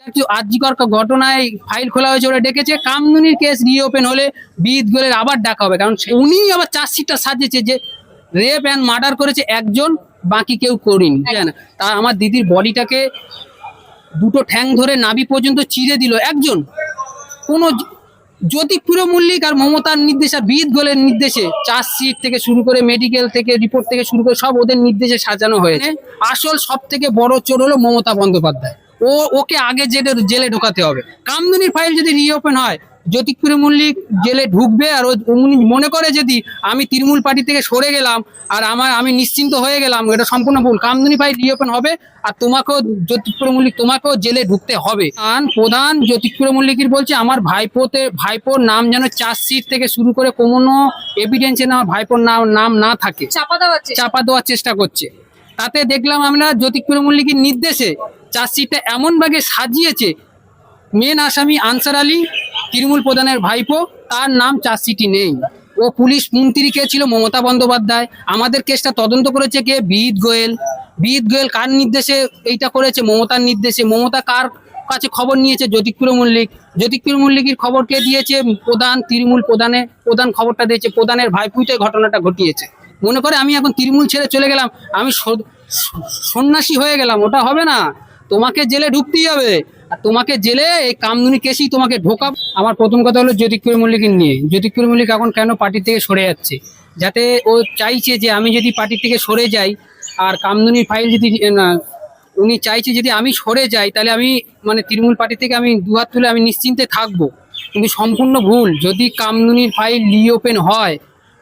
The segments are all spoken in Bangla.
আরজিকর ঘটনায় ফাইল খোলা হয়েছে, ওরা ডেকেছে। কামদুনির কেস রিওপেন হলে বিদ গোয়েলের আবার ডাকা হবে, কারণ উনি আবার চার্জশিটটা সাজিয়েছে যে রেপ অ্যান্ড মার্ডার করেছে একজন, বাকি কেউ করিনি। তা আমার দিদির বডিটাকে দুটো ঠ্যাং ধরে নাভি পর্যন্ত চিরে দিল একজন। কোনো জ্যোতিপ্রিয় মল্লিক আর মমতার নির্দেশ আর বিদ গোয়েলের নির্দেশে চার্জশিট থেকে শুরু করে মেডিকেল থেকে রিপোর্ট থেকে শুরু করে সব ওদের নির্দেশে সাজানো হয়েছে। আসল সব থেকে বড় চোর হলো মমতা বন্দ্যোপাধ্যায়। ওকে আগে জেলে ঢোকাতে হবে। কামদুনির ফাইল যদি রিওপেন হয়, জ্যোতিপ্রিয় মল্লিক জেলে ঢুকবে। আর উনি মনে করে যদি আমি তৃণমূল পার্টি থেকে সরে গেলাম আর আমি নিশ্চিন্ত হয়ে গেলাম, এটা সম্পূর্ণ ভুল। কামদুনি ফাইল রিওপেন হবে আর তোমাকেও জ্যোতিপ্রিয় মল্লিক তোমাকেও জেলে ঢুকতে হবে। প্রধান জ্যোতিপ্রিয় মল্লিকের বলছে আমার ভাইপোর নাম যেন চার্জশিট থেকে শুরু করে কোনো এভিডেন্সে না ভাইপোর নাম না থাকে, চাপা দেওয়ার চেষ্টা করছে। তাতে দেখলাম আমরা জ্যোতিপ্রিয় মল্লিকের নির্দেশে চার্জশিটটা এমন ভাবে সাজিয়েছে, মেন আসামি আনসার আলী তৃণমূল প্রধানের ভাইপো, তার নাম চার্জশিটই নেই। ও পুলিশ মন্ত্রী কে ছিল? মমতা বন্দ্যোপাধ্যায়। আমাদের কেসটা তদন্ত করেছে কে? বিদ গোয়েল। কার নির্দেশে এইটা করেছে? মমতার নির্দেশে। মমতা কার কাছে খবর নিয়েছে? জ্যোতিপ্রিয় মল্লিকের খবর কে দিয়েছে? তৃণমূল প্রধান খবরটা দিয়েছে। প্রধানের ভাইপুইটাই ঘটনাটা ঘটিয়েছে। মনে করে আমি এখন তৃণমূল ছেড়ে চলে গেলাম, আমি সন্ন্যাসী হয়ে গেলাম, ওটা হবে না। তোমাকে জেলে ঢুকতেই হবে, আর তোমাকে জেলে এই কামদুনি কেসেই তোমাকে ঢোকাব। আমার প্রথম কথা হলো জ্যোতিপ্রিয় মল্লিকের নিয়ে। জ্যোতিপ্রিয় মল্লিক এখন কেন পার্টি থেকে সরে যাচ্ছে? যাতে ও চাইছে যে আমি যদি পার্টি থেকে সরে যাই আর কামদুনির ফাইল যদি উনি চাইছে যদি আমি সরে যাই, তাহলে আমি তৃণমূল পার্টি থেকে আমি দুহাত তুলে আমি নিশ্চিন্তে থাকবো। কিন্তু সম্পূর্ণ ভুল। যদি কামদুনির ফাইল রিওপেন হয়,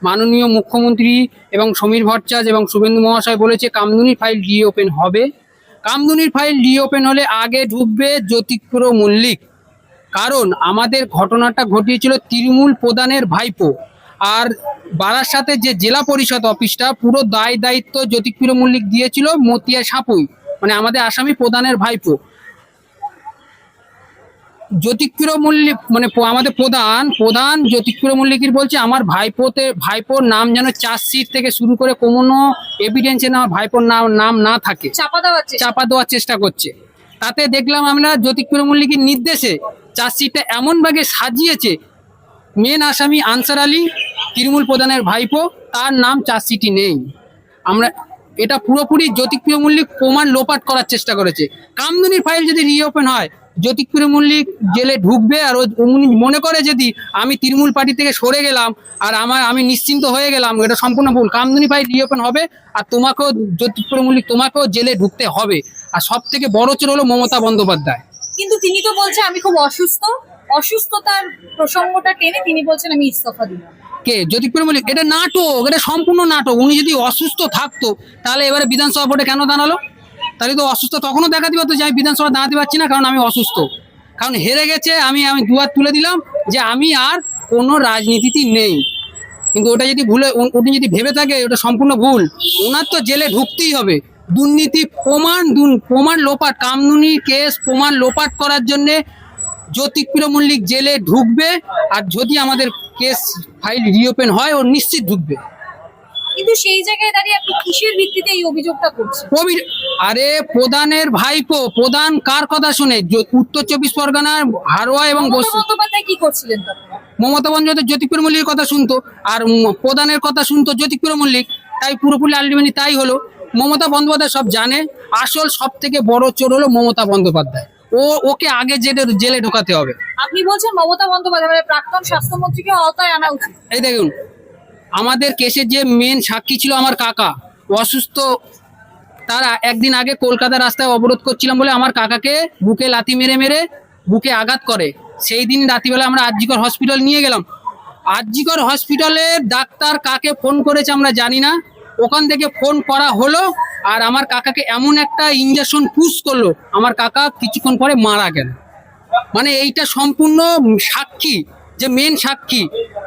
মাননীয় মুখ্যমন্ত্রী এবং সমীর ভট্টাচার্য এবং শুভেন্দু মহাশয় বলেছে কামদুনির ফাইল রিওপেন হবে। কামদুনির ফাইল রিওপেন হলে আগে ঢুকবে জ্যোতিপ্রিয় মল্লিক, কারণ আমাদের ঘটনাটা ঘটিয়েছিল তৃণমূল প্রধানের ভাইপো। আর বারাসাতে যে জেলা পরিষদ অফিসটা পুরো দায়িত্ব জ্যোতিপ্রিয় মল্লিক দিয়েছিল মতিয়া সাপুই, আমাদের আসামি প্রধানের ভাইপো। জ্যোতিপ্রিয় মল্লিক আমাদের প্রধান জ্যোতিপ্রিয় মল্লিকের বলছে আমার ভাইপোর নাম যেন চার্জশিট থেকে শুরু করে কোনো এভিডেন্সে না ভাইপোর নাম না থাকে, চাপা দেওয়ার চেষ্টা করছে। তাতে দেখলাম আমরা জ্যোতিপ্রিয় মল্লিকের নির্দেশে চার্জশিটটা এমন ভাবে সাজিয়েছে, মেন আসামি আনসার আলী তৃণমূল প্রধানের ভাইপো, তার নাম চার্জশিটই নেই। আমরা এটা পুরোপুরি জ্যোতিপ্রিয় মল্লিক প্রমাণ লোপাট করার চেষ্টা করেছে। কামদুনির ফাইল যদি রিওপেন হয়, জ্যোতিপ্রিয় মল্লিক জেলে ঢুকবে। আর উনি মনে করে যদি আমি তৃণমূল পার্টি থেকে সরে গেলাম আর আমি নিশ্চিন্ত হয়ে গেলাম, এটা সম্পূর্ণ ভুল। কামদুনি ফাইল রিওপেন হবে আর তোমাকেও জ্যোতিপ্রিয় মল্লিক তোমাকেও জেলে ঢুকতে হবে। আর সব থেকে বড় চোর হলো মমতা বন্দ্যোপাধ্যায়। কিন্তু তিনি তো বলছে আমি খুব অসুস্থতার প্রসঙ্গটা টেনে তিনি বলছেন আমি ইস্তফা দিলাম। কে? জ্যোতিপ্রিয় মল্লিক। এটা নাটক, এটা সম্পূর্ণ নাটক। উনি যদি অসুস্থ থাকতো তাহলে এবারে বিধানসভা ভোটে কেন দাঁড়ালো? তাহলে তো অসুস্থ তখনও দেখা দিবে তো যে আমি বিধানসভা দাঁড়াতে পারছি না কারণ আমি অসুস্থ, কারণ হেরে গেছে। আমি দুয়ার তুলে দিলাম যে আমি আর কোনো রাজনীতিতে নেই। কিন্তু ওটা যদি উনি যদি ভেবে থাকে, ওটা সম্পূর্ণ ভুল। ওনার তো জেলে ঢুকতেই হবে। দুর্নীতি প্রমাণ লোপাট, কামদুনি কেস প্রমাণ লোপাট করার জন্যে জ্যোতিপ্রিয় মল্লিক জেলে ঢুকবে। আর যদি আমাদের কেস ফাইল রিওপেন হয়, ও নিশ্চিত ঢুকবে। কিন্তু সেই জায়গায় দাঁড়িয়ে আপনি কিসের ভিত্তিতে এই অভিযোগটা করছেন? আরে প্রধানের ভাইপো, প্রধান কার কথা শুনে? উত্তর 24 পরগনার হারোয়া এবং বন্দ্যোপাধ্যায় কি করছিলেন? মমতা বন্দ্যোপাধ্যায় জ্যোতিপ্রিয় মল্লিকের কথা শুনতো আর প্রধানের কথা শুনতো জ্যোতিপ্রিয় মল্লিক। তাই পুরোপুরি আলটিমেটলি তাই হলো। মমতা বন্দ্যোপাধ্যায় সব জানে। আসল সব থেকে বড় চোর হলো মমতা বন্দ্যোপাধ্যায়। ওকে আগে জেলে ঢোকাতে হবে। আপনি বলছেন মমতা বন্দ্যোপাধ্যায় প্রাক্তন স্বাস্থ্যমন্ত্রীকে আওতায় আনা উচিত। এই দেখুন, আমাদের কেসের যে মেন সাক্ষী ছিল আমার কাকা, অসুস্থ। তার একদিন আগে কলকাতা রাস্তায় অবরোধ করছিলাম বলে আমার কাকাকে বুকে লাথি মেরে বুকে আঘাত করে। সেই দিন রাত্রিবেলা আমরা আরজিকর হসপিটাল নিয়ে গেলাম। আরজিকর হসপিটালের ডাক্তার কাকে ফোন করেছে আমরা জানি না, ওখান থেকে ফোন করা হলো আর আমার কাকাকে এমন একটা ইঞ্জেকশন পুশ করলো, আমার কাকা কিছুক্ষণ পরে মারা গেল। এইটা সম্পূর্ণ সাক্ষী, যে মেন সাক্ষী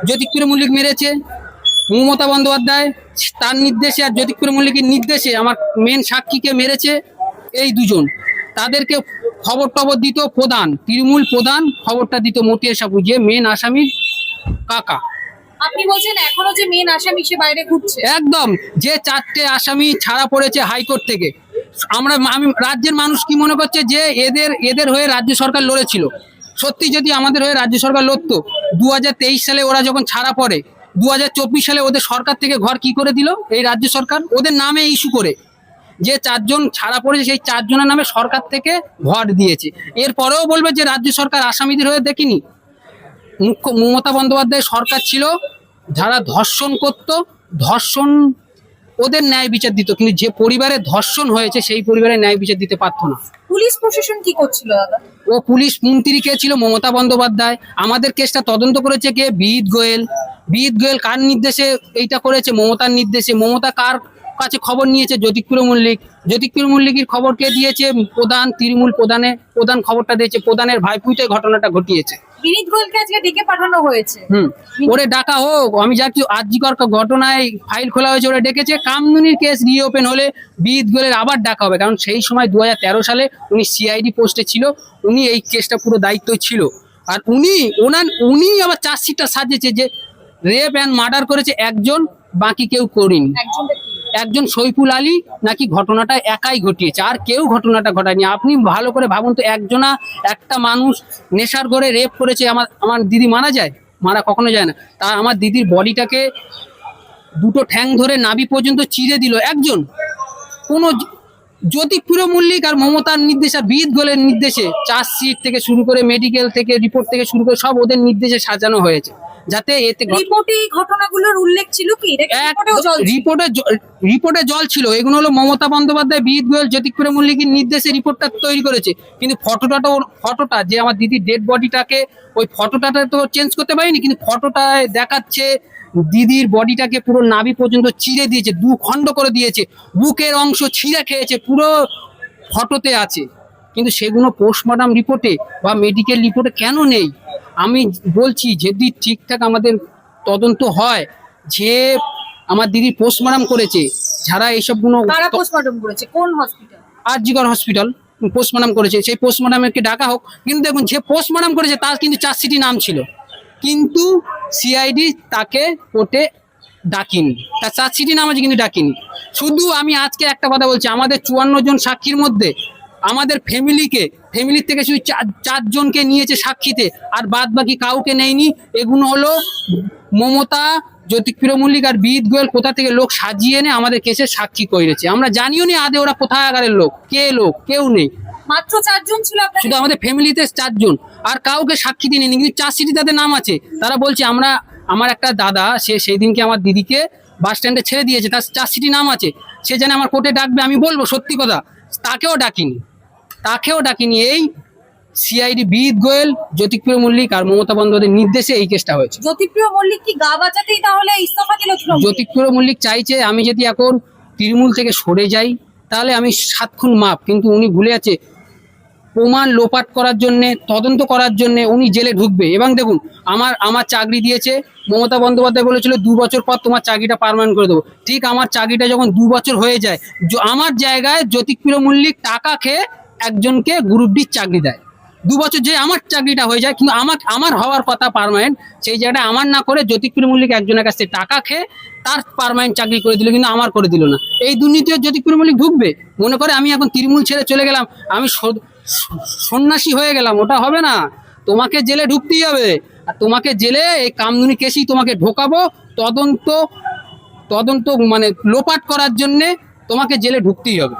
জ্যোতিপ্রিয় মল্লিক মেরেছে। মমতা বন্দ্যোপাধ্যায় তার নির্দেশে আর জ্যোতিপ্রিয় মল্লিকের নির্দেশে আমার মেন সাক্ষীকে মেরেছে এই দুজন। তাদেরকে খবর দিত তৃণমূল প্রধান, খবরটা দিত মতিয়া সাপু, যে মেন আসামির কাকা। আপনি বলছেন এখনো যে মেন আসামি সে বাইরে ঘুরছে? একদম। যে 4টে আসামি ছাড়া পড়েছে হাইকোর্ট থেকে, আমি রাজ্যের মানুষ কি মনে করছে যে এদের এদের হয়ে রাজ্য সরকার লড়েছিল। সত্যি যদি আমাদের হয়ে রাজ্য সরকার লড়তো, 2023 সালে ওরা যখন ছাড়া পড়ে, 2024 সালে ওদের সরকার থেকে ঘর কি করে দিল এই রাজ্য সরকার, ওদের নামে ইস্যু করে। যে 4 জন ছাড়া পড়েছে সেই 4 জনের নামে সরকার থেকে ঘর দিয়েছে। এরপরেও বলবে যে রাজ্য সরকার আসামিদের হয়ে দেখিনি। মমতা বন্দ্যোপাধ্যায় সরকার ছিল, যারা ধর্ষণ করত, ধর্ষণ ওদের ন্যায় বিচার দিত, কিন্তু যে পরিবারে ধর্ষণ হয়েছে সেই পরিবারে ন্যায় বিচার দিতে পারতো না। পুলিশ প্রশাসন কি করছিল দাদা? ও পুলিশ মন্ত্রী কে ছিল? মমতা বন্দ্যোপাধ্যায়। আমাদের কেসটা তদন্ত করেছে কে? বিহিত গোয়েল। বিহিত গোয়েল কার নির্দেশে এইটা করেছে? মমতার নির্দেশে। মমতা কার কাছে খবর নিয়েছে? জ্যোতিপ্রিয় মল্লিক। জ্যোতিপ্রিয় মল্লিকের খবর কে দিয়েছে? প্রধান, তৃণমূল প্রধান খবরটা দিয়েছে। প্রধানের ভাইপুইতে ঘটনাটা ঘটিয়েছে। বিনীত গোয়েলকে আজকে ডেকে পাঠানো হয়েছে। ওরে ডাকা হোক, আমি যাচ্ছি আরজিকর ঘটনায় ফাইল খোলা হয়েছে, ওরা ডেকেছে। কামদুনির কেস রিওপেন হলে বিহিত গোয়েলের আবার ডাকা হবে, কারণ সেই সময় 2013 সালে উনি সিআইডি পোস্টে ছিল, উনি এই কেসটা পুরো দায়িত্ব ছিল। আর উনি আবার চার্জশিটটা সাজিয়েছে যে রেপ অ্যান্ড মার্ডার করেছে একজন, বাকি কেউ করেনি। একজন সৈফুল আলী নাকি ঘটনাটা একাই ঘটিয়েছে, আর কেউ ঘটনাটা ঘটায়নি। আপনি ভালো করে ভাবুন তো, একটা মানুষ নেশার ঘরে রেপ করেছে, আমার দিদি মারা যায়? মারা কখনো যায় না। তা আমার দিদির বডিটাকে দুটো ঠ্যাং ধরে নাভি পর্যন্ত চিরে দিল একজন। কোনো জ্যোতিপ্রিয় মল্লিক আর মমতার নির্দেশ আর বিহিত গোয়েলের নির্দেশে চার্জশিট থেকে শুরু করে মেডিকেল থেকে রিপোর্ট থেকে শুরু করে সব ওদের নির্দেশে সাজানো হয়েছে, যাতে এতে রিপোর্টে এই ঘটনাগুলোর উল্লেখ ছিল কি? রিপোর্টে জল ছিল। এগুলো হলো মমতা বন্দ্যোপাধ্যায়, বিহিত গোয়েল, জ্যোতিপ্রিয় মল্লিকের নির্দেশে রিপোর্টটা তৈরি করেছে। কিন্তু ফটোটা যে আমার দিদির ডেড বডিটাকে, ওই ফটোটা তো চেঞ্জ করতে পারিনি, কিন্তু ফটোটায় দেখাচ্ছে দিদির বডিটাকে পুরো নাভি পর্যন্ত চিরে দিয়েছে, 2 খণ্ড করে দিয়েছে, বুকের অংশ ছিঁড়ে খেয়েছে, পুরো ফটোতে আছে। কিন্তু সেগুলো পোস্টমর্টম রিপোর্টে বা মেডিকেল রিপোর্টে কেন নেই? আমি বলছি যদি ঠিকঠাক আমাদের তদন্ত হয়, যে আমার দিদি পোস্টমর্টম করেছে, যারা এইসবগুলো কারা পোস্টমর্টম করেছে, কোন হসপিটাল? আরজিকর হসপিটাল পোস্টমর্টম করেছে, সেই পোস্টমর্টমকে ডাকা হোক। কিন্তু দেখুন, যে পোস্টমর্টম করেছে তার কিন্তু চার্জশিটে নাম ছিল, কিন্তু সিআইডি তাকে কোর্টে ডাকিনি, তার চার্জশিটে নাম আছে কিন্তু ডাকিনি। শুধু আমি আজকে একটা কথা বলছি, আমাদের 54 জন সাক্ষীর মধ্যে আমাদের ফ্যামিলির থেকে শুধু 4 জনকে নিয়েছে সাক্ষীতে, আর বাদ বাকি কাউকে নেয়নি। এগুলো হলো মমতা, জ্যোতিপ্রিয় মল্লিক আর বিহিত গোয়েল কোথা থেকে লোক সাজিয়ে এনে আমাদের কেসে সাক্ষী করেছে। আমরা জানিও নি আদে ওরা কোথায় আগারের লোক, কেউ নেই। মাত্র 4 জন ছিল আপনাদের? শুধু আমাদের ফ্যামিলিতে 4 জন, আর কাউকে সাক্ষী দিয়ে নেই, কিন্তু চার্জশিটে তাদের নাম আছে। তারা বলছে আমার একটা দাদা, সে সেই দিনকে আমার দিদিকে বাস স্ট্যান্ডে ছেড়ে দিয়েছে, তার চার্জশিটে নাম আছে, সে জানে আমার কোর্টে ডাকবে, আমি বলবো সত্যি কথা, তাকেও ডাকিনি। এই সিআইডি বিহিত গোয়েল, জ্যোতিপ্রিয় মল্লিক আর মমতা বন্দ্যোপাধ্যায়ের নির্দেশে এই কেসটা হয়েছে। জ্যোতিপ্রিয় মল্লিক কি গা বাঁচাতেই তাহলে ইস্তফা দিল? জ্যোতিপ্রিয় মল্লিক চাইছে আমি যদি এখন তৃণমূল থেকে সরে যাই তাহলে আমি 7 খুন মাপ, কিন্তু উনি ভুলে আছে প্রমাণ লোপাট করার জন্যে, তদন্ত করার জন্যে উনি জেলে ঢুকবে। এবং দেখুন, আমার চাকরি দিয়েছে, মমতা বন্দ্যোপাধ্যায় বলেছিল 2 বছর পর তোমার চাকরিটা পার্মানেন্ট করে দেবো। ঠিক আমার চাকরিটা যখন 2 বছর হয়ে যায়, আমার জায়গায় জ্যোতিপ্রিয় মল্লিক টাকা খেয়ে একজনকে গ্রুপ ডির চাকরি দেয়। 2 বছর যে আমার চাকরিটা হয়ে যায়, কিন্তু আমার হওয়ার কথা পার্মানেন্ট, সেই জায়গাটা আমার না করে জ্যোতিপ্রিয় মল্লিক একজনের কাছ থেকে টাকা খেয়ে তার পার্মানেন্ট চাকরি করে দিল, কিন্তু আমার করে দিল না। এই দুর্নীতিও জ্যোতিপ্রিয় মল্লিক ঢুকবে, মনে করে আমি এখন তৃণমূল ছেড়ে চলে গেলাম, আমি সন্ন্যাসী হয়ে গেলাম। ওটা হবে না, তোমাকে জেলে ঢুকতেই হবে। আর তোমাকে জেলে এই কামদুনি কেসেই তোমাকে ঢোকাবো, তদন্ত মানে লোপাট করার জন্যে তোমাকে জেলে ঢুকতেই হবে।